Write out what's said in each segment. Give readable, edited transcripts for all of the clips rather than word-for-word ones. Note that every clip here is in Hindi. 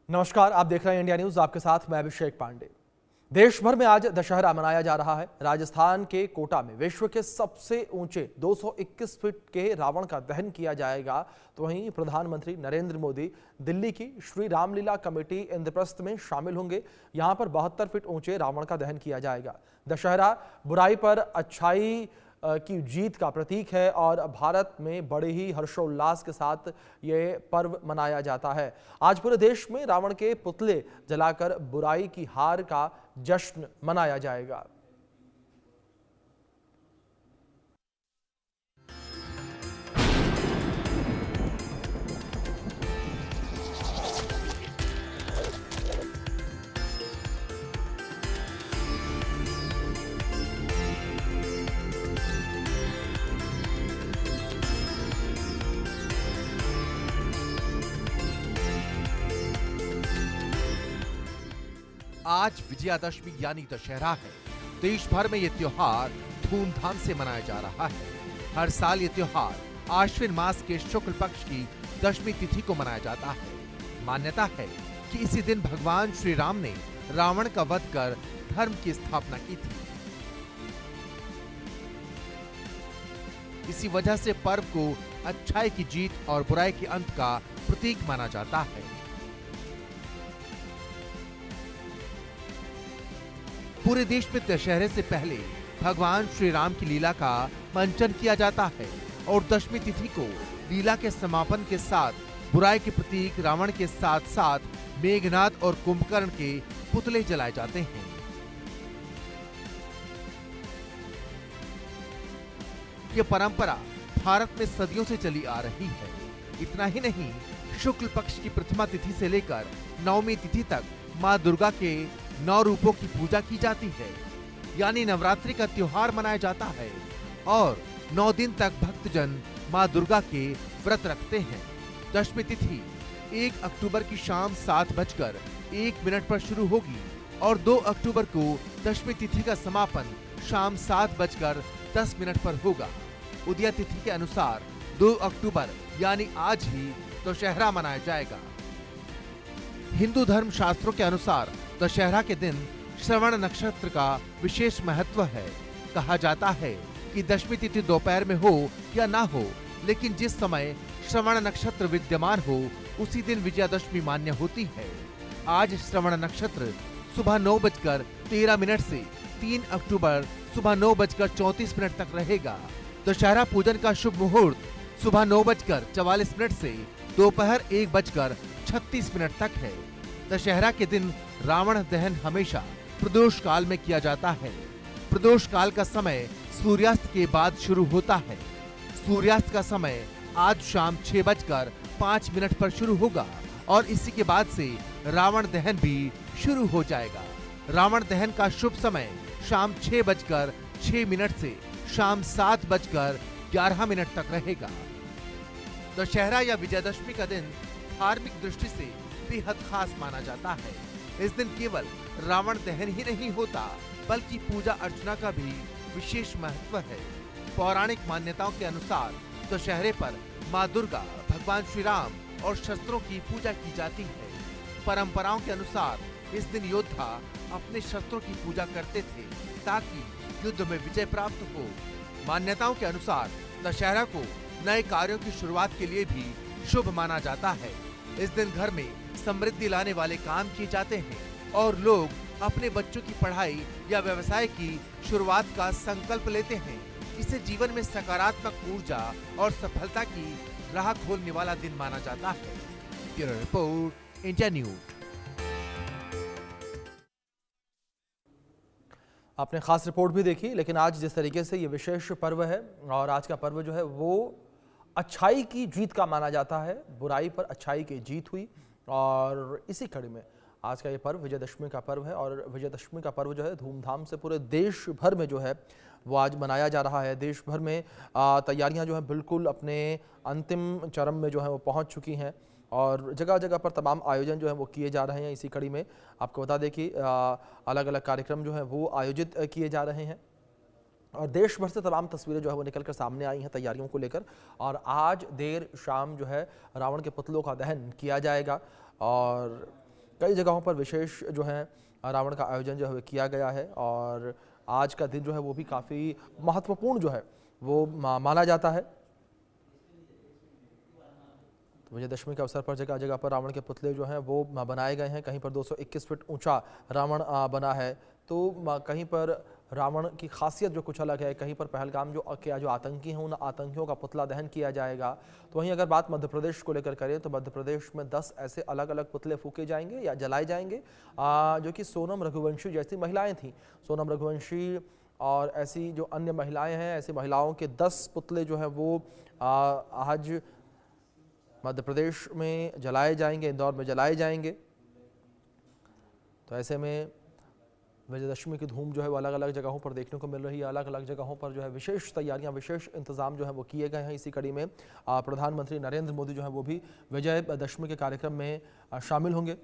नमस्कार, आप देख रहे हैं इंडिया न्यूज। आपके साथ मैं अभिषेक पांडे। देश भर में आज दशहरा मनाया जा रहा है। राजस्थान के कोटा में विश्व के सबसे ऊंचे 221 फीट के रावण का दहन किया जाएगा। तो वहीं प्रधानमंत्री नरेंद्र मोदी दिल्ली की श्री रामलीला कमेटी इंद्रप्रस्थ में शामिल होंगे। यहां पर 72 फीट ऊंचे रावण का दहन किया जाएगा। दशहरा बुराई पर अच्छाई की जीत का प्रतीक है और भारत में बड़े ही हर्षोल्लास के साथ ये पर्व मनाया जाता है। आज पूरे देश में रावण के पुतले जलाकर बुराई की हार का जश्न मनाया जाएगा। आज विजयादशमी यानी दशहरा है। देश भर में ये त्योहार धूमधाम से मनाया जा रहा है। हर साल ये त्योहार आश्विन मास के शुक्ल पक्ष की दशमी तिथि को मनाया जाता है। मान्यता है कि इसी दिन भगवान श्री राम ने रावण का वध कर धर्म की स्थापना की थी। इसी वजह से पर्व को अच्छाई की जीत और बुराई के अंत का प्रतीक माना जाता है। पूरे देश में दशहरे से पहले भगवान श्री राम की लीला का मंचन किया जाता है और दशमी तिथि को लीला के समापन के साथ बुराई के प्रतीक रावण के साथ साथ मेघनाद और कुंभकर्ण के पुतले जलाए जाते हैं। यह परंपरा भारत में सदियों से चली आ रही है। इतना ही नहीं, शुक्ल पक्ष की प्रथमा तिथि से लेकर नवमी तिथि तक मां दुर्गा के 9 रूपों की पूजा की जाती है, यानी नवरात्रि का त्योहार मनाया जाता है और 9 दिन तक भक्तजन मां दुर्गा के व्रत रखते हैं। दशमी तिथि 1 अक्टूबर की शाम 7:01 पर शुरू होगी और 2 अक्टूबर को दशमी तिथि का समापन शाम 7:10 पर होगा। उदया तिथि के अनुसार 2 अक्टूबर यानी आज ही दशहरा मनाया जाएगा। हिंदू धर्म शास्त्रों के अनुसार दशहरा के दिन श्रवण नक्षत्र का विशेष महत्व है। कहा जाता है कि दशमी तिथि दोपहर में हो या ना हो, लेकिन जिस समय श्रवण नक्षत्र विद्यमान हो उसी दिन विजयादशमी मान्य होती है। आज श्रवण नक्षत्र सुबह 9:13 से 3 अक्टूबर सुबह 9:34 तक रहेगा। दशहरा पूजन का शुभ मुहूर्त सुबह 9:44 से दोपहर 1:36 तक है। दशहरा के दिन रावण दहन हमेशा प्रदोष काल में किया जाता है। प्रदोष काल का समय सूर्यास्त के बाद शुरू होता है। सूर्यास्त का समय आज शाम 6:05 पर शुरू होगा और इसी के बाद से रावण दहन भी शुरू हो जाएगा। रावण दहन का शुभ समय शाम 6:06 से शाम 7:11 तक रहेगा। दशहरा या विजयादशमी का दिन धार्मिक दृष्टि से बेहद खास माना जाता है। इस दिन केवल रावण दहन ही नहीं होता, बल्कि पूजा अर्चना का भी विशेष महत्व है। पौराणिक मान्यताओं के अनुसार दशहरे पर मां दुर्गा, भगवान श्री राम और शस्त्रों की पूजा की जाती है। परंपराओं के अनुसार इस दिन योद्धा अपने शस्त्रों की पूजा करते थे ताकि युद्ध में विजय प्राप्त हो। मान्यताओं के अनुसार दशहरा को नए कार्यों की शुरुआत के लिए भी शुभ माना जाता है। इस दिन घर में समृद्धि लाने वाले काम किए जाते हैं और लोग अपने बच्चों की पढ़ाई या व्यवसाय की शुरुआत का संकल्प लेते हैं। इसे जीवन में सकारात्मक ऊर्जा और सफलता की राह खोलने वाला दिन माना जाता है। Bureau report, India news. आपने खास रिपोर्ट भी देखी, लेकिन आज जिस तरीके से ये विशेष पर्व है और आज का पर्व जो है वो अच्छाई की जीत का माना जाता है। बुराई पर अच्छाई की जीत हुई और इसी कड़ी में आज का ये पर्व विजयदशमी का पर्व है और विजयदशमी का पर्व जो है धूमधाम से पूरे देश भर में जो है वो आज मनाया जा रहा है। देश भर में तैयारियां जो हैं बिल्कुल अपने अंतिम चरम में जो है वो पहुंच चुकी हैं और जगह जगह पर तमाम आयोजन जो है वो किए जा रहे हैं। इसी कड़ी में आपको बता दें कि अलग अलग कार्यक्रम जो है वो आयोजित किए जा रहे हैं और देश भर से तमाम तस्वीरें जो है वो निकलकर सामने आई हैं तैयारियों को लेकर। और आज देर शाम जो है रावण के पुतलों का दहन किया जाएगा और कई जगहों पर विशेष जो है रावण का आयोजन जो है किया गया है और आज का दिन जो है वो भी काफ़ी महत्वपूर्ण जो है वो माना जाता है। तो विजयदशमी के अवसर पर जगह जगह पर रावण के पुतले जो हैं वो बनाए गए हैं। कहीं पर 221 फीट ऊंचा रावण बना है, तो कहीं पर रावण की खासियत जो कुछ अलग है। कहीं पर पहलगाम जो आतंकी हैं उन आतंकियों का पुतला दहन किया जाएगा। तो वहीं अगर बात मध्य प्रदेश को लेकर करें तो मध्य प्रदेश में 10 ऐसे अलग अलग पुतले फूके जाएंगे या जलाए जाएंगे जो कि सोनम रघुवंशी जैसी महिलाएं थीं। सोनम रघुवंशी और ऐसी जो अन्य महिलाएं हैं, ऐसी महिलाओं के 10 पुतले जो हैं वो आज मध्य प्रदेश में जलाए जाएंगे, इंदौर में जलाए जाएंगे। तो ऐसे में विजयदशमी की धूम जो है वो अलग अलग जगहों पर देखने को मिल रही है। अलग अलग जगहों पर जो है विशेष तैयारियां, विशेष इंतजाम जो है वो किए गए हैं। इसी कड़ी में प्रधानमंत्री नरेंद्र मोदी जो है वो भी विजयदशमी के कार्यक्रम में शामिल होंगे।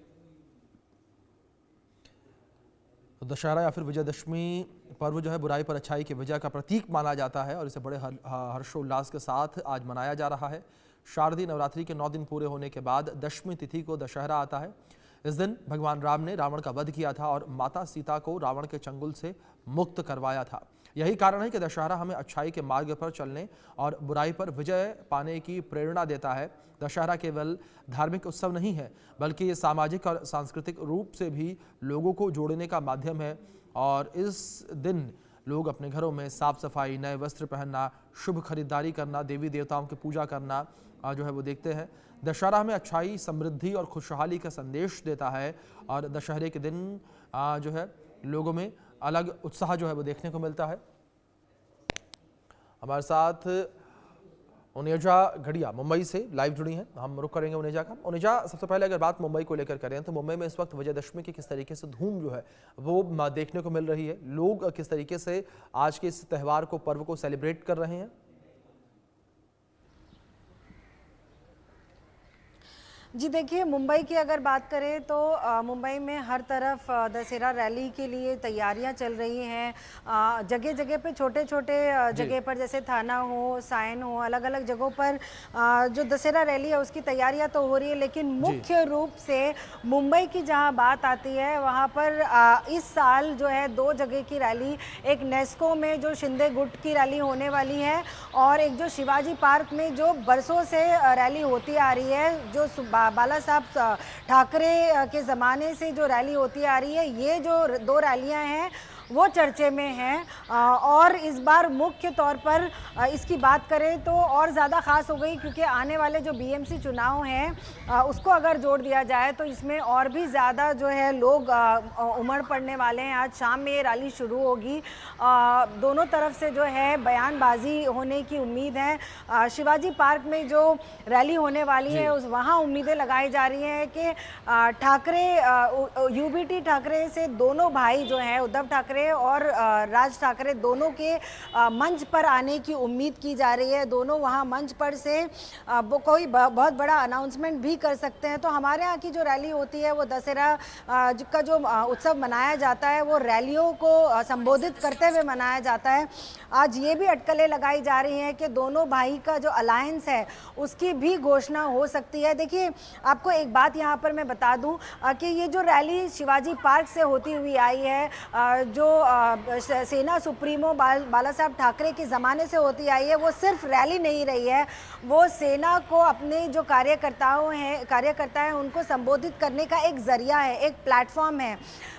तो दशहरा या फिर विजयदशमी पर्व जो है बुराई पर अच्छाई की विजय का प्रतीक माना जाता है और इसे बड़े हर्षोल्लास के साथ आज मनाया जा रहा है। शारदीय नवरात्रि के 9 दिन पूरे होने के बाद दशमी तिथि को दशहरा आता है। इस दिन भगवान राम ने रावण का वध किया था और माता सीता को रावण के चंगुल से मुक्त करवाया था। यही कारण है कि दशहरा हमें अच्छाई के मार्ग पर चलने और बुराई पर विजय पाने की प्रेरणा देता है। दशहरा केवल धार्मिक उत्सव नहीं है, बल्कि ये सामाजिक और सांस्कृतिक रूप से भी लोगों को जोड़ने का माध्यम है। और इस दिन लोग अपने घरों में साफ सफाई, नए वस्त्र पहनना, शुभ खरीदारी करना, देवी देवताओं की पूजा करना जो है वो देखते हैं। दशहरा हमें अच्छाई, समृद्धि और खुशहाली का संदेश देता है और दशहरे के दिन जो है लोगों में अलग उत्साह जो है वो देखने को मिलता है। हमारे साथ उनेजा घड़िया मुंबई से लाइव जुड़ी हैं, हम रुक करेंगे उनेजा का। उनेजा, सबसे पहले अगर बात मुंबई को लेकर करें तो मुंबई में इस वक्त विजयदशमी की किस तरीके से धूम जो है वो देखने को मिल रही है? लोग किस तरीके से आज के इस त्यौहार को, पर्व को सेलिब्रेट कर रहे हैं? जी देखिए, मुंबई की अगर बात करें तो मुंबई में हर तरफ दशहरा रैली के लिए तैयारियां चल रही हैं। जगह जगह पे छोटे छोटे जगह पर जैसे थाना हो, साइन हो, अलग अलग जगहों पर जो दशहरा रैली है उसकी तैयारियां तो हो रही है। लेकिन मुख्य रूप से मुंबई की जहां बात आती है वहां पर इस साल जो है 2 जगह की रैली, एक नेस्को में जो शिंदे गुट की रैली होने वाली है और एक जो शिवाजी पार्क में जो बरसों से रैली होती आ रही है, जो बाला साहब ठाकरे के ज़माने से जो रैली होती आ रही है। ये जो 2 रैलियां हैं वो चर्चे में हैं और इस बार मुख्य तौर पर इसकी बात करें तो और ज़्यादा ख़ास हो गई, क्योंकि आने वाले जो बीएमसी चुनाव हैं उसको अगर जोड़ दिया जाए तो इसमें और भी ज़्यादा जो है लोग उमड़ पड़ने वाले हैं। आज शाम में ये रैली शुरू होगी। दोनों तरफ से जो है बयानबाजी होने की उम्मीद है। शिवाजी पार्क में जो रैली होने वाली है उस वहाँ उम्मीदें लगाई जा रही हैं कि ठाकरे, यूबीटी ठाकरे से दोनों भाई जो हैं, उद्धव ठाकरे और राज ठाकरे, दोनों के मंच पर आने की उम्मीद की जा रही है। दोनों वहां मंच पर से कोई बहुत बड़ा अनाउंसमेंट भी कर सकते हैं। तो हमारे यहाँ की जो रैली होती है वो दशहरा का जो उत्सव मनाया जाता है वो रैलियों को संबोधित करते हुए मनाया जाता है। आज ये भी अटकलें लगाई जा रही हैं कि दोनों भाई का जो अलायंस है उसकी भी घोषणा हो सकती है। देखिए, आपको एक बात यहाँ पर मैं बता दूँ कि ये जो रैली शिवाजी पार्क से होती हुई आई है, जो सेना सुप्रीमो बाला साहब ठाकरे के ज़माने से होती आई है, वो सिर्फ रैली नहीं रही है, वो सेना को अपने जो कार्यकर्ता हैं उनको संबोधित करने का एक जरिया है, एक प्लेटफॉर्म है।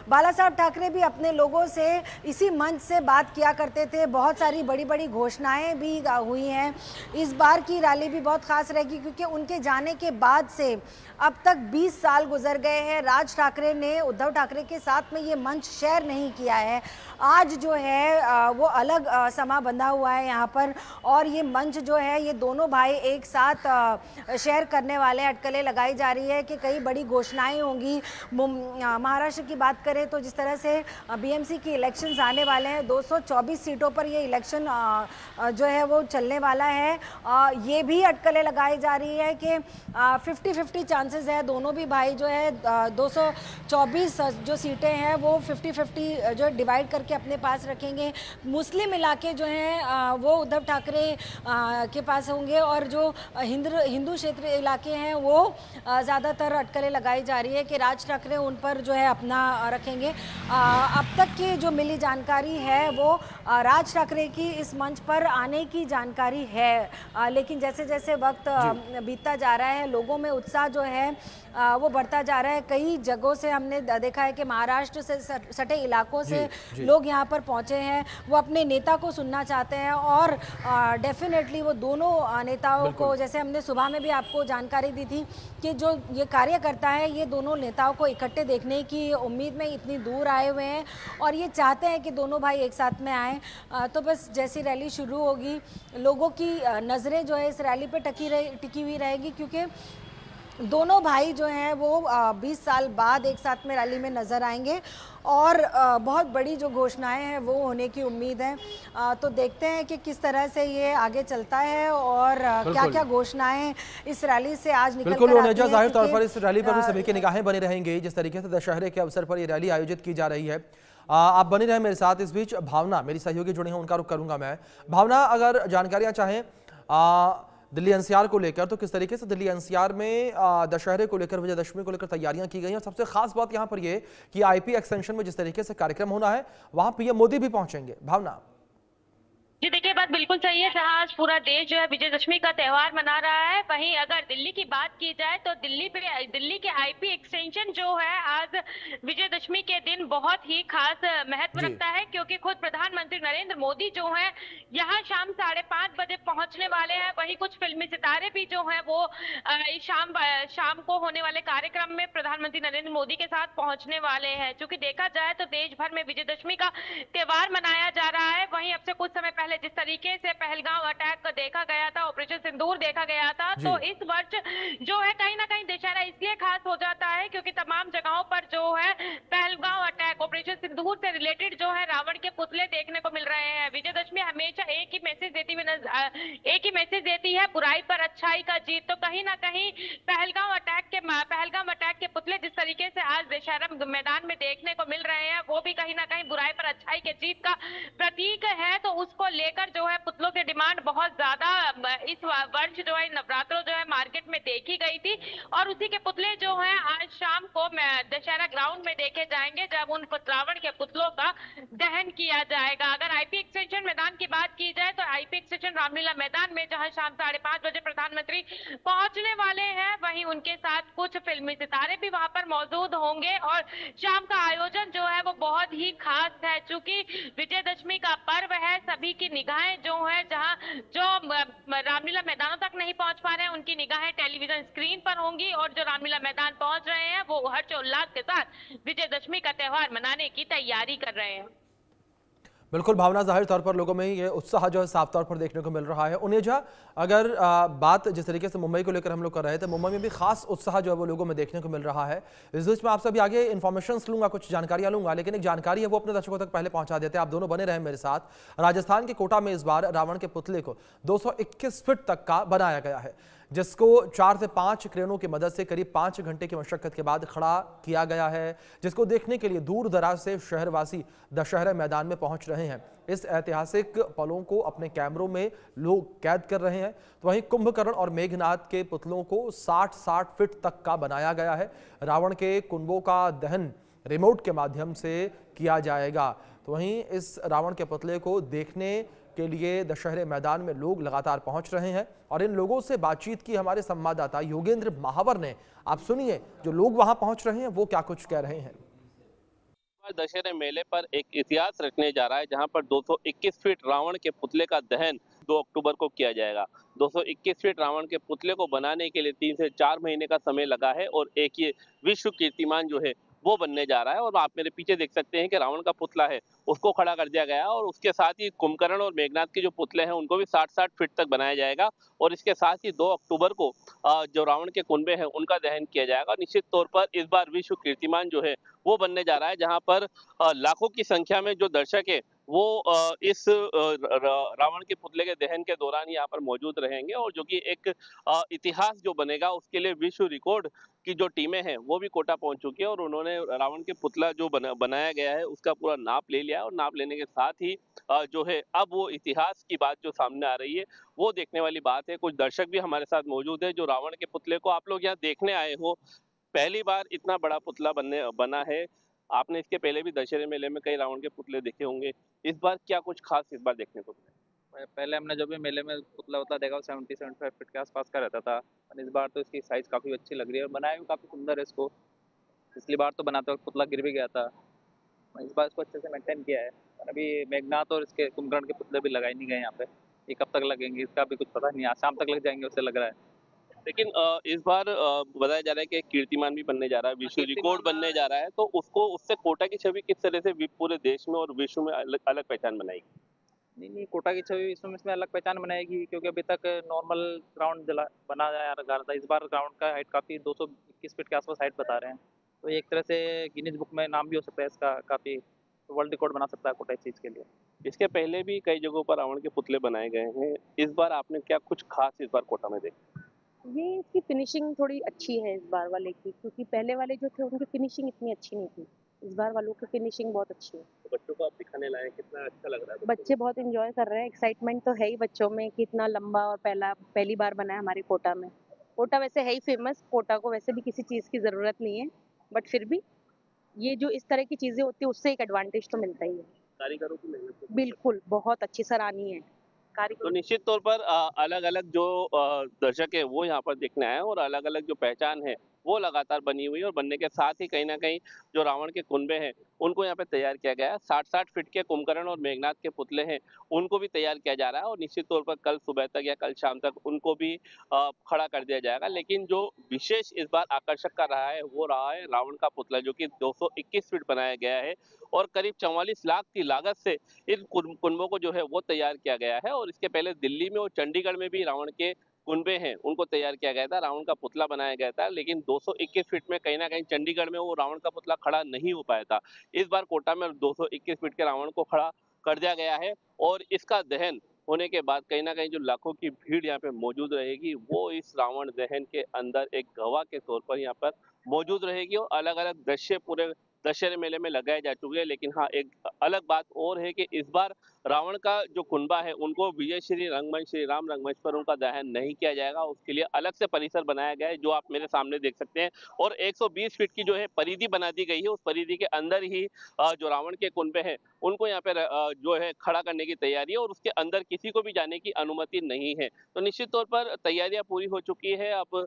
बाला साहब ठाकरे भी अपने लोगों से इसी मंच से बात किया करते थे। बहुत सारी बड़ी बड़ी घोषणाएं भी हुई हैं। इस बार की रैली भी बहुत खास रहेगी क्योंकि उनके जाने के बाद से अब तक 20 साल गुजर गए हैं। राज ठाकरे ने उद्धव ठाकरे के साथ में ये मंच शेयर नहीं किया है। आज जो है वो अलग समा बंधा हुआ है यहाँ पर और ये मंच जो है ये दोनों भाई एक साथ शेयर करने वाले हैं। अटकलें लगाई जा रही है कि कई बड़ी घोषणाएं होंगी। महाराष्ट्र की बात करें तो जिस तरह से बीएमसी की इलेक्शंस आने वाले हैं, 224 सीटों पर ये इलेक्शन जो है वो चलने वाला है। ये भी अटकलें लगाई जा रही है कि 50-50 चांसेस है, दोनों भी भाई जो है 224 जो सीटें हैं वो 50-50 जो डिवाइड करके अपने पास रखेंगे। मुस्लिम इलाके जो हैं वो उद्धव ठाकरे के पास होंगे और जो हिंदू क्षेत्र इलाके हैं वो ज़्यादातर अटकलें लगाई जा रही है कि राज ठाकरे उन पर जो है अपना रखेंगे। अब तक की जो मिली जानकारी है वो राज ठाकरे की इस मंच पर आने की जानकारी है, लेकिन जैसे जैसे वक्त बीतता जा रहा है लोगों में उत्साह जो है वो बढ़ता जा रहा है। कई जगहों से हमने देखा है कि महाराष्ट्र से सटे इलाकों से लोग यहाँ पर पहुँचे हैं, वो अपने नेता को सुनना चाहते हैं और डेफिनेटली वो दोनों नेताओं को, जैसे हमने सुबह में भी आपको जानकारी दी थी कि जो ये कार्यकर्ता है ये दोनों नेताओं को इकट्ठे देखने की उम्मीद में इतनी दूर आए हुए हैं और ये चाहते हैं कि दोनों भाई एक साथ में आएँ। तो बस जैसी रैली शुरू होगी लोगों की नज़रें जो है इस रैली पर टिकी हुई रहेगी, क्योंकि दोनों भाई जो हैं वो 20 साल बाद एक साथ में रैली में नज़र आएंगे और बहुत बड़ी जो घोषणाएं हैं वो होने की उम्मीद है। तो देखते हैं कि किस तरह से ये आगे चलता है और क्या-क्या घोषणाएं इस रैली से आज निकल कर आती हैं। जाहिर तौर पर इस रैली पर भी सभी की निगाहें बनी रहेंगी। जिस तरीके से दशहरे के अवसर पर ये रैली आयोजित की जा रही है, आप बने रहे मेरे साथ। इस बीच भावना मेरी सहयोगी जुड़े हैं, उनका रुख करूंगा मैं। भावना, अगर जानकारियां चाहें दिल्ली एनसीआर को लेकर, तो किस तरीके से दिल्ली एनसीआर में दशहरे को लेकर, विजयदशमी को लेकर तैयारियां की गई हैं और सबसे खास बात यहां पर यह कि आईपी एक्सटेंशन में जिस तरीके से कार्यक्रम होना है वहां पीएम मोदी भी पहुंचेंगे। भावना जी देखिए, बात बिल्कुल सही है। जहां आज पूरा देश जो है विजयदशमी का त्योहार मना रहा है, वहीं अगर दिल्ली की बात की जाए तो दिल्ली के आईपी एक्सटेंशन जो है आज विजयदशमी के दिन बहुत ही खास महत्व रखता है, क्योंकि खुद प्रधानमंत्री नरेंद्र मोदी जो है यहाँ शाम 5:30 बजे पहुंचने वाले हैं। वहीं कुछ फिल्मी सितारे भी जो है वो शाम को होने वाले कार्यक्रम में प्रधानमंत्री नरेंद्र मोदी के साथ पहुंचने वाले हैं। चूंकि देखा जाए तो देश भर में विजयदशमी का त्योहार मनाया जा रहा है। वहीं अब से कुछ समय पहले जिस तरीके से पहलगांव अटैक देखा गया था, ऑपरेशन सिंदूर देखा गया था, तो इस वर्ष जो है कहीं ना कहीं दशहरा इसलिए खास हो जाता है क्योंकि तमाम जगहों पर जो है पहलगांव अटैक, ऑपरेशन सिंदूर से रिलेटेड जो है रावण के पुतले देखने को मिल रहे हैं। विजयदशमी हमेशा एक ही मैसेज देती है, बुराई पर अच्छाई का जीत। तो कहीं ना कहीं पहलगांव अटैक के पुतले जिस तरीके से आज दशहरा मैदान में देखने को मिल रहे हैं, वो भी कहीं ना कहीं बुराई पर अच्छाई के जीत का प्रतीक है। तो उसको लेकर जो है पुतलों की डिमांड बहुत ज्यादा इस वर्ष जो है नवरात्रों जो है मार्केट में देखी गई थी और उसी के पुतले जो है आज शाम को दशहरा ग्राउंड में देखे जाएंगे, जब उन रावण के पुतलों का दहन किया जाएगा। अगर आईपी एक्सटेंशन मैदान की बात की जाए तो आईपी एक्सटेंशन रामलीला मैदान में जहां शाम 5:30 बजे प्रधानमंत्री पहुंचने वाले हैं, वहीं उनके साथ कुछ फिल्मी सितारे भी वहां पर मौजूद होंगे और शाम का आयोजन जो है वो बहुत ही खास है। चूंकि विजयदशमी का पर्व है, सभी की निगाहें जो है जो रामलीला मैदानों तक नहीं पहुंच पा रहे हैं उनकी निगाहें टेलीविजन स्क्रीन पर होंगी और जो रामलीला मैदान पहुंच रहे हैं वो हर्षोल्लास के साथ विजयदशमी का त्योहार मनाने की तैयारी कर रहे हैं। बिल्कुल भावना, जाहिर तौर पर लोगों में ये उत्साह जो है साफ तौर पर देखने को मिल रहा है। उनेजा, अगर बात जिस तरीके से मुंबई को लेकर हम लोग कर रहे थे, मुंबई में भी खास उत्साह जो है वो लोगों में देखने को मिल रहा है। इस बीच में आपसे भी आगे इन्फॉर्मेशन लूंगा, कुछ जानकारियां लूंगा, लेकिन एक जानकारी है वो अपने दर्शकों तक पहले पहुंचा देते हैं। आप दोनों बने रहे मेरे साथ। राजस्थान के कोटा में इस बार रावण के पुतले को 221 फीट तक का बनाया गया है, जिसको 4 से 5 क्रेनों की मदद से करीब 5 घंटे की मशक्कत के बाद खड़ा किया गया है, जिसको देखने के लिए दूर दराज से शहरवासी दशहरा मैदान में पहुंच रहे हैं। इस ऐतिहासिक पलों को अपने कैमरों में लोग कैद कर रहे हैं। तो वहीं कुंभकर्ण और मेघनाथ के पुतलों को 60-60 फीट तक का बनाया गया है। रावण के कुंभों का दहन रिमोट के माध्यम से किया जाएगा। तो वहीं इस रावण के पुतले को देखने के लिए दशहरे मैदान में लोग लगातार पहुंच रहे हैं और इन लोगों से बातचीत की हमारे संवाददाता योगेंद्र महावर ने। आप सुनिए जो लोग वहां पहुंच रहे हैं वो क्या कुछ कह रहे हैं। दशहरे मेले पर एक इतिहास रखने जा रहा है, जहां पर 221 फीट रावण के पुतले का दहन 2 अक्टूबर को किया जाएगा। 221 फीट रावण के पुतले को बनाने के लिए 3 से 4 महीने का समय लगा है और एक ये विश्व कीर्तिमान जो है वो बनने जा रहा है। और आप मेरे पीछे देख सकते हैं कि रावण का पुतला है उसको खड़ा कर दिया गया और उसके साथ ही कुंभकर्ण और मेघनाथ के जो पुतले हैं उनको भी 60-60 फीट तक बनाया जाएगा और इसके साथ ही 2 अक्टूबर को जो रावण के कुंभे हैं उनका दहन किया जाएगा। निश्चित तौर पर इस बार विश्व कीर्तिमान जो है वो बनने जा रहा है, जहां पर लाखों की संख्या में जो दर्शक है वो इस रावण के पुतले के दहन के दौरान यहाँ पर मौजूद रहेंगे और जो कि एक इतिहास जो बनेगा उसके लिए विश्व रिकॉर्ड की जो टीमें हैं वो भी कोटा पहुंच चुकी है और उन्होंने रावण के पुतला जो बनाया गया है उसका पूरा नाप ले लिया है और नाप लेने के साथ ही जो है अब वो इतिहास की बात जो सामने आ रही है वो देखने वाली बात है। कुछ दर्शक भी हमारे साथ मौजूद है जो रावण के पुतले को आप लोग यहाँ देखने आए हो। पहली बार इतना बड़ा पुतला बना है। आपने इसके पहले भी दशहरे मेले में कई रावण के पुतले देखे होंगे, इस बार क्या कुछ खास इस बार देखने को मिला? पहले हमने जो भी मेले में पुतला उतला देखा वो 70-75 फीट के आसपास का रहता था, और इस बार तो इसकी साइज काफ़ी अच्छी लग रही है और बनाया भी काफ़ी सुंदर है इसको। पिछली बार तो बनाते वक्त पुतला गिर भी गया था, इस बार इसको अच्छे से मेंटेन किया है। और अभी मेघनाथ और इसके कुंभकर्ण के पुतले भी लगाए नहीं गए यहाँ पे, ये कब तक लगेंगे इसका भी कुछ पता नहीं, आज शाम तक लग जाएंगे उससे लग रहा है। लेकिन इस बार बताया जा रहा है कि कीर्तिमान भी बनने जा रहा है, विश्व रिकॉर्ड बनने जा रहा है, तो उसको उससे कोटा की छवि किस तरह से पूरे देश में और विश्व में अलग पहचान बनाएगी? नहीं, कोटा की छवि विश्व में इसमें अलग पहचान बनाएगी, क्योंकि अभी तक नॉर्मल ग्राउंड बना जा रहा था। इस बार ग्राउंड का हाइट काफ़ी 221 फीट के आसपास हाइट बता रहे हैं, तो एक तरह से गिनीज बुक में नाम भी हो सकता है इसका, काफ़ी वर्ल्ड रिकॉर्ड बना सकता है कोटा इस चीज़ के लिए। इसके पहले भी कई जगहों पर रावण के पुतले बनाए गए हैं, इस बार आपने क्या कुछ खास इस बार कोटा में देखा? ये इसकी फिनिशिंग थोड़ी अच्छी है इस बार वाले की, क्योंकि पहले वाले जो थे उनकी फिनिशिंग इतनी अच्छी नहीं थी। इस बार वालों की फिनिशिंग बहुत अच्छी है। तो बच्चों को आप दिखाने लाए, कितना अच्छा लग रहा है? बच्चे बहुत एंजॉय कर रहे हैं, एक्साइटमेंट तो है ही बच्चों में कि इतना लंबा और पहली बार बना है हमारे कोटा में। कोटा वैसे है ही फेमस, कोटा को वैसे भी किसी चीज़ की ज़रूरत नहीं है, बट फिर भी ये जो इस तरह की चीज़ें होती है उससे एक एडवांटेज तो मिलता ही है। कारीगरों की मेहनत बिल्कुल, बहुत अच्छी सराहनीय है। तो निश्चित तौर पर अलग अलग जो दर्शक है वो यहाँ पर देखने आए हैं और अलग अलग जो पहचान है वो लगातार बनी हुई है और बनने के साथ ही कहीं ना कहीं जो रावण के कुनबे हैं उनको यहाँ पे तैयार किया गया है। 60-60 फीट के कुंभकर्ण और मेघनाथ के पुतले हैं, उनको भी तैयार किया जा रहा है और निश्चित तौर पर कल सुबह तक या कल शाम तक उनको भी खड़ा कर दिया जाएगा। लेकिन जो विशेष इस बार आकर्षक का रहा है वो रहा है रावण का पुतला, जो कि 221 फीट बनाया गया है और करीब 44 लाख की लागत से इन कुनबों को जो है वो तैयार किया गया है। और इसके पहले दिल्ली में और चंडीगढ़ में भी रावण के कुनबे हैं उनको तैयार किया गया था, रावण का पुतला बनाया गया था, लेकिन 221 फीट में कहीं ना कहीं चंडीगढ़ में वो रावण का पुतला खड़ा नहीं हो पाया था। इस बार कोटा में 221 फीट के रावण को खड़ा कर दिया गया है और इसका दहन होने के बाद कहीं ना कहीं जो लाखों की भीड़ यहाँ पे मौजूद रहेगी वो इस रावण दहन के अंदर एक गवाह के तौर पर यहाँ पर मौजूद रहेगी और अलग अलग दृश्य पूरे दशहरे मेले में लगाए जा चुके हैं। लेकिन हाँ, एक अलग बात और है कि इस बार रावण का जो कुनबा है उनको विजय श्री रंगमंच श्री राम रंगमंच पर उनका दहन नहीं किया जाएगा, उसके लिए अलग से परिसर बनाया गया है जो आप मेरे सामने देख सकते हैं। और 120 फीट की जो है परिधि बना दी गई है, उस परिधि के अंदर ही जो रावण के कुनबे हैं उनको यहाँ पे जो है खड़ा करने की तैयारी है और उसके अंदर किसी को भी जाने की अनुमति नहीं है। तो निश्चित तौर पर तैयारियां पूरी हो चुकी है। अब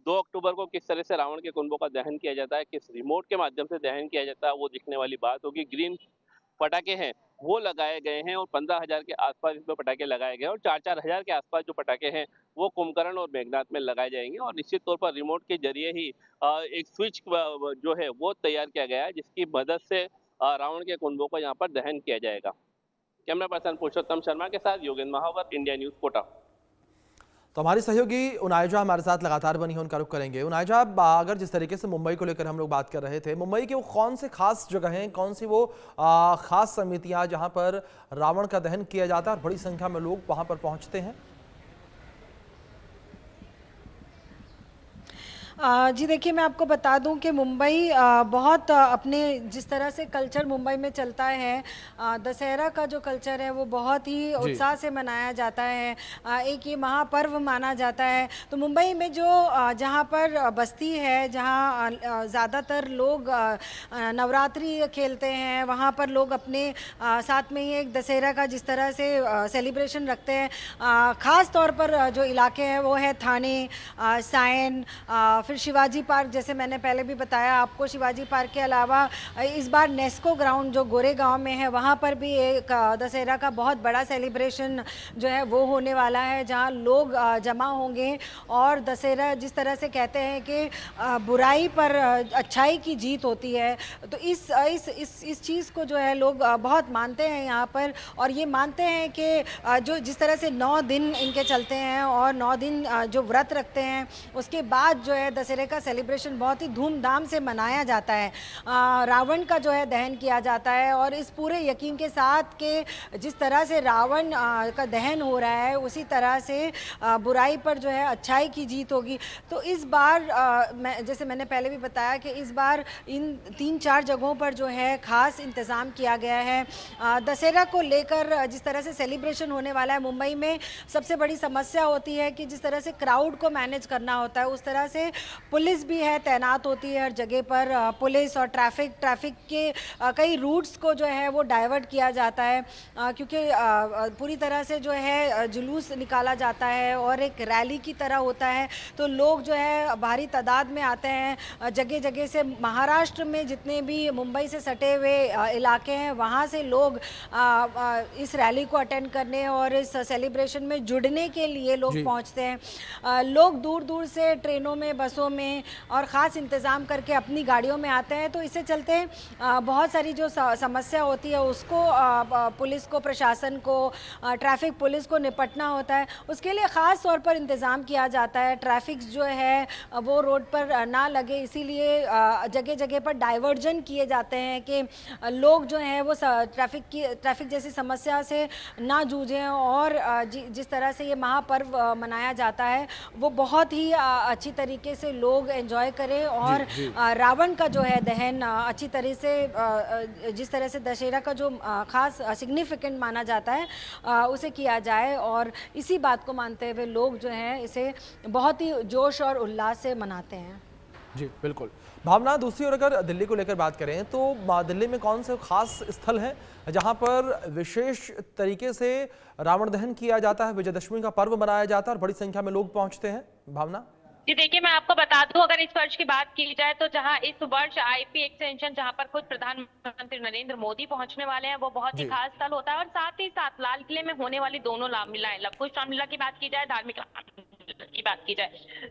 2 अक्टूबर को किस तरह से रावण के कुनबों का दहन किया जाता है, किस रिमोट के माध्यम से दहन किया जाता है, वो दिखने वाली बात होगी। ग्रीन पटाखे हैं वो लगाए गए हैं और 15,000 के आसपास इसमें पटाखे लगाए गए हैं और 4-4 हजार के आसपास जो पटाखे हैं वो कुंभकर्ण और मेघनाथ में लगाए जाएंगे। और निश्चित तौर पर रिमोट के जरिए ही एक स्विच जो है वो तैयार किया गया है जिसकी मदद से रावण के कुनबों को यहाँ पर दहन किया जाएगा। कैमरा पर्सन पुरुषोत्तम शर्मा के साथ योगेंद्र महावर, इंडिया न्यूज कोटा। तो हमारी सहयोगी उनायजा हमारे साथ लगातार बनी है, उनका रुख करेंगे। उनायजा, अगर जिस तरीके से मुंबई को लेकर हम लोग बात कर रहे थे, मुंबई के वो कौन से खास जगह हैं, कौन सी वो खास समितियां जहां पर रावण का दहन किया जाता है और बड़ी संख्या में लोग वहां पर पहुंचते हैं? जी देखिए, मैं आपको बता दूं कि मुंबई बहुत अपने जिस तरह से कल्चर मुंबई में चलता है, दशहरा का जो कल्चर है वो बहुत ही उत्साह से मनाया जाता है, एक ये महापर्व माना जाता है। तो मुंबई में जो जहां पर बस्ती है, जहां ज़्यादातर लोग नवरात्रि खेलते हैं, वहां पर लोग अपने साथ में ही एक दशहरा का जिस तरह से सेलिब्रेशन रखते हैं। ख़ास तौर पर जो इलाके हैं वो है थाने, सायन, फिर शिवाजी पार्क। जैसे मैंने पहले भी बताया आपको, शिवाजी पार्क के अलावा इस बार नेस्को ग्राउंड जो गोरेगांव में है वहाँ पर भी एक दशहरा का बहुत बड़ा सेलिब्रेशन जो है वो होने वाला है, जहाँ लोग जमा होंगे और दशहरा जिस तरह से कहते हैं कि बुराई पर अच्छाई की जीत होती है, तो इस चीज़ को जो है लोग बहुत मानते हैं यहाँ पर। और ये मानते हैं कि जो जिस तरह से 9 दिन इनके चलते हैं और 9 दिन जो व्रत रखते हैं उसके बाद जो है दशहरे का सेलिब्रेशन बहुत ही धूमधाम से मनाया जाता है। रावण का जो है दहन किया जाता है और इस पूरे यकीन के साथ कि जिस तरह से रावण का दहन हो रहा है उसी तरह से बुराई पर जो है अच्छाई की जीत होगी। तो इस बार जैसे मैंने पहले भी बताया कि इस बार इन 3-4 जगहों पर जो है ख़ास इंतज़ाम किया गया है। दशहरा को लेकर जिस तरह से सेलिब्रेशन होने वाला है, मुंबई में सबसे बड़ी समस्या होती है कि जिस तरह से क्राउड को मैनेज करना होता है उस तरह से पुलिस भी है, तैनात होती है हर जगह पर। पुलिस और ट्रैफिक के कई रूट्स को जो है वो डाइवर्ट किया जाता है क्योंकि पूरी तरह से जो है जुलूस निकाला जाता है और एक रैली की तरह होता है। तो लोग जो है भारी तादाद में आते हैं जगह जगह से। महाराष्ट्र में जितने भी मुंबई से सटे हुए इलाके हैं वहाँ से लोग इस रैली को अटेंड करने और इस सेलिब्रेशन में जुड़ने के लिए लोग पहुँचते हैं। लोग दूर दूर से ट्रेनों में, बसों में और ख़ास इंतज़ाम करके अपनी गाड़ियों में आते हैं। तो इससे चलते बहुत सारी जो समस्या होती है उसको पुलिस को, प्रशासन को, ट्रैफिक पुलिस को निपटना होता है। उसके लिए ख़ास तौर पर इंतज़ाम किया जाता है। ट्रैफिक जो है वो रोड पर ना लगे, इसीलिए जगह जगह पर डाइवर्जन किए जाते हैं कि लोग जो हैं वो ट्रैफिक जैसी समस्या से ना जूझें और जिस तरह से ये महापर्व मनाया जाता है वो बहुत ही अच्छी तरीके से लोग एंजॉय करें और रावण का जो है दहन अच्छी तरह से, जिस तरह से दशहरा का जो ख़ास सिग्निफिकेंट माना जाता है उसे किया जाए। और इसी बात को मानते हुए लोग जो हैं इसे बहुत ही जोश और उल्लास से मनाते हैं। जी बिल्कुल। भावना, दूसरी ओर अगर दिल्ली को लेकर बात करें तो दिल्ली में कौन से खास स्थल हैं जहां पर विशेष तरीके से रावण दहन किया जाता है, विजयदशमी का पर्व मनाया जाता है और बड़ी संख्या में लोग पहुंचते हैं? भावना जी देखिए, मैं आपको बता दूं, अगर इस वर्ष की बात की जाए तो जहां इस वर्ष आईपी एक्सटेंशन, जहां पर खुद प्रधानमंत्री नरेंद्र मोदी पहुंचने वाले हैं, वो बहुत ही खास स्थल होता है। और साथ ही साथ लाल किले में होने वाली दोनों रामलीलाएं, लवकुश रामलीला की बात की जाए, धार्मिक की बात की जाए,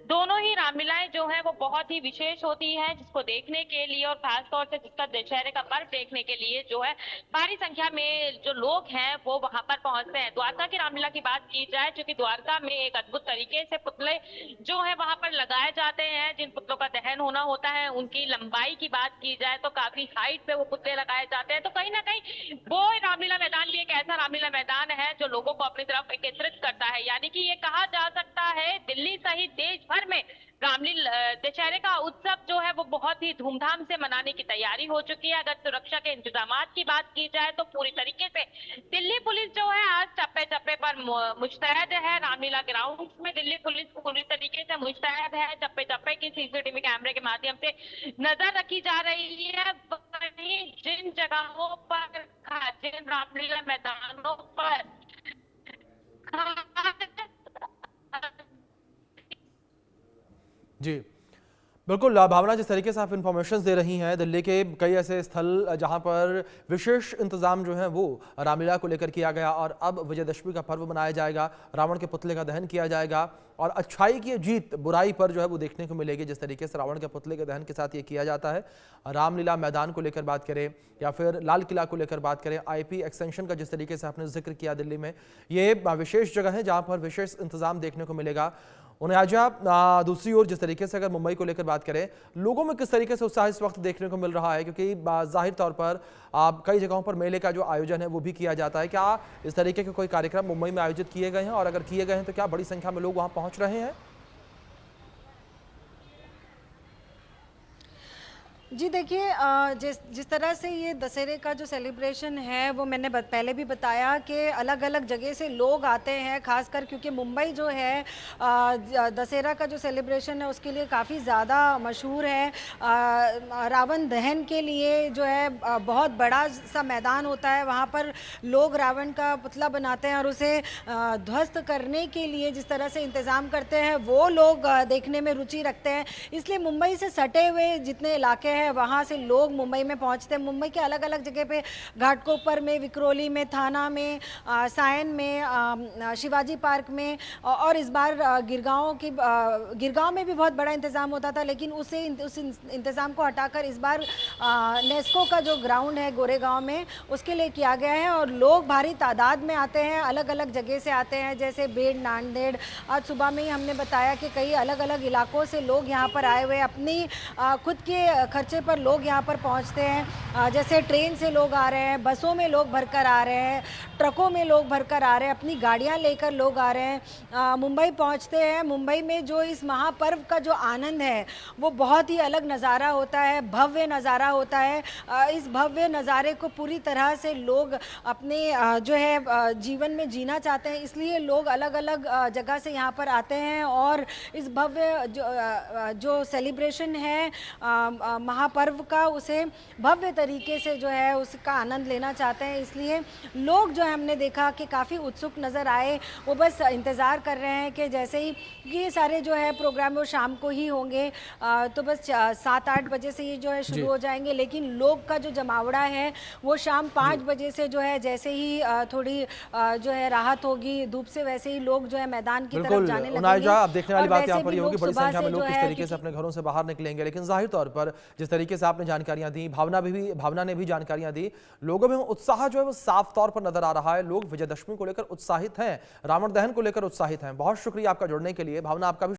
दोनों ही रामलीलाएं जो है वो बहुत ही विशेष होती है, जिसको देखने के लिए और खास तौर से जिसका दशहरे का पर्व देखने के लिए जो है भारी संख्या में जो लोग हैं वो वहां पर पहुंचते हैं। द्वारका की रामलीला की बात की जाए, क्योंकि द्वारका में एक अद्भुत तरीके से पुतले जो है वहां पर लगाए जाते हैं, जिन पुतलों का दहन होना होता है उनकी लंबाई की बात की जाए तो काफी हाइट पे वो पुतले लगाए जाते हैं। तो कहीं ना कहीं वो रामलीला मैदान भी एक ऐसा रामलीला मैदान है जो लोगों को अपनी तरफ एकत्रित करता है। यानी कि ये कहा जा सकता है दिल्ली सहित देश भर में रामलीला दशहरे का उत्सव जो है वो बहुत ही धूमधाम से मनाने की तैयारी हो चुकी है। अगर सुरक्षा के इंतजामात की बात की जाए तो पूरी तरीके से दिल्ली पुलिस जो है आज चप्पे चप्पे पर मुस्तैद है। रामलीला ग्राउंड में दिल्ली पुलिस पूरी तरीके से मुस्तैद है। चप्पे चप्पे की सीसीटीवी कैमरे के माध्यम से नजर रखी जा रही है। वहीं जिन जगहों पर, जिन रामलीला मैदानों पर जी बिल्कुल। भावना, जिस तरीके से आप इंफॉर्मेशन दे रही हैं, दिल्ली के कई ऐसे स्थल जहां पर विशेष इंतजाम जो है वो रामलीला को लेकर किया गया और अब विजयदशमी का पर्व मनाया जाएगा, रावण के पुतले का दहन किया जाएगा और अच्छाई की जीत बुराई पर जो है वो देखने को मिलेगी। जिस तरीके से रावण के पुतले के दहन के साथ ये किया जाता है, रामलीला मैदान को लेकर बात करें या फिर लाल किला को लेकर बात करें, आईपी एक्सटेंशन का जिस तरीके से आपने जिक्र किया, दिल्ली में ये विशेष जगह है जहाँ पर विशेष इंतजाम देखने को मिलेगा। उन्हें आज दूसरी ओर जिस तरीके से अगर मुंबई को लेकर बात करें, लोगों में किस तरीके से उत्साह इस वक्त देखने को मिल रहा है, क्योंकि जाहिर तौर पर कई जगहों पर मेले का जो आयोजन है वो भी किया जाता है। क्या इस तरीके के कोई कार्यक्रम मुंबई में आयोजित किए गए हैं और अगर किए गए हैं तो क्या बड़ी संख्या में लोग वहां पहुंच रहे हैं? जी देखिए, जिस तरह से ये दशहरे का जो सेलिब्रेशन है वो मैंने पहले भी बताया कि अलग अलग जगह से लोग आते हैं, खासकर क्योंकि मुंबई जो है दशहरा का जो सेलिब्रेशन है उसके लिए काफ़ी ध्यादा मशहूर है। रावण दहन के लिए जो है बहुत बड़ा सा मैदान होता है, वहाँ पर लोग रावण का पुतला बनाते हैं और उसे ध्वस्त करने के लिए जिस तरह से इंतज़ाम करते हैं वो लोग देखने में रुचि रखते हैं। इसलिए मुंबई से सटे हुए जितने इलाके हैं वहाँ से लोग मुंबई में पहुँचते हैं। मुंबई के अलग अलग जगह पे, घाटकोपर में, विक्रोली में, थाना में, सायन में, शिवाजी पार्क में, और इस बार गिरगांव में भी बहुत बड़ा इंतज़ाम होता था, लेकिन उस इंतज़ाम को हटाकर इस बार नेस्को का जो ग्राउंड है गोरेगांव में, उसके लिए किया गया है। और लोग भारी तादाद में आते हैं, अलग अलग जगह से आते हैं, जैसे बेड़, नांदेड़। आज सुबह में ही हमने बताया कि कई अलग अलग इलाकों से लोग यहाँ पर आए हुए, अपनी खुद के खर्चे पर लोग यहाँ पर पहुँचते हैं। जैसे ट्रेन से लोग आ रहे हैं, बसों में लोग भरकर आ रहे हैं, ट्रकों में लोग भरकर आ रहे हैं, अपनी गाड़ियाँ लेकर लोग आ रहे हैं, मुंबई पहुँचते हैं। मुंबई में जो इस महापर्व का जो आनंद है वो बहुत ही अलग नज़ारा होता है, भव्य नज़ारा होता है। इस भव्य नज़ारे को पूरी तरह से लोग अपने जो है जीवन में जीना चाहते हैं, इसलिए लोग अलग अलग जगह से यहाँ पर आते हैं और इस भव्य जो सेलिब्रेशन है महापर्व का, उसे भव्य तरीके से जो है उसका आनंद लेना चाहते हैं। इसलिए लोग जो है, हमने देखा कि काफ़ी उत्सुक नज़र आए, वो बस इंतज़ार कर रहे हैं कि जैसे ही ये सारे जो है प्रोग्राम वो शाम को ही होंगे, तो बस 7-8 बजे से ये जो है शुरू हो जाएंगे। लेकिन लोग का जो जमावड़ा है वो शाम 5 बजे से जो है, जैसे ही थोड़ी जो है राहत होगी धूप से, वैसे ही लोग जो है मैदान की तरफ जाने लगेंगे। अब देखने वाली बात यहाँ पर ये होगी, बड़ी संख्या में लोग किस तरीके से अपने घरों से बाहर निकलेंगे। लेकिन जाहिर तौर पर जिस तरीके से आपने जानकारियां दी, भावना ने भी जानकारियां दी, लोगों में उत्साह जो है वो साफ तौर पर नजर आ रहा है। लोग विजयदशमी को लेकर उत्साहित हैं, रावण दहन को लेकर उत्साहित हैं। बहुत शुक्रिया आपका जुड़ने के लिए भावना, आपका भी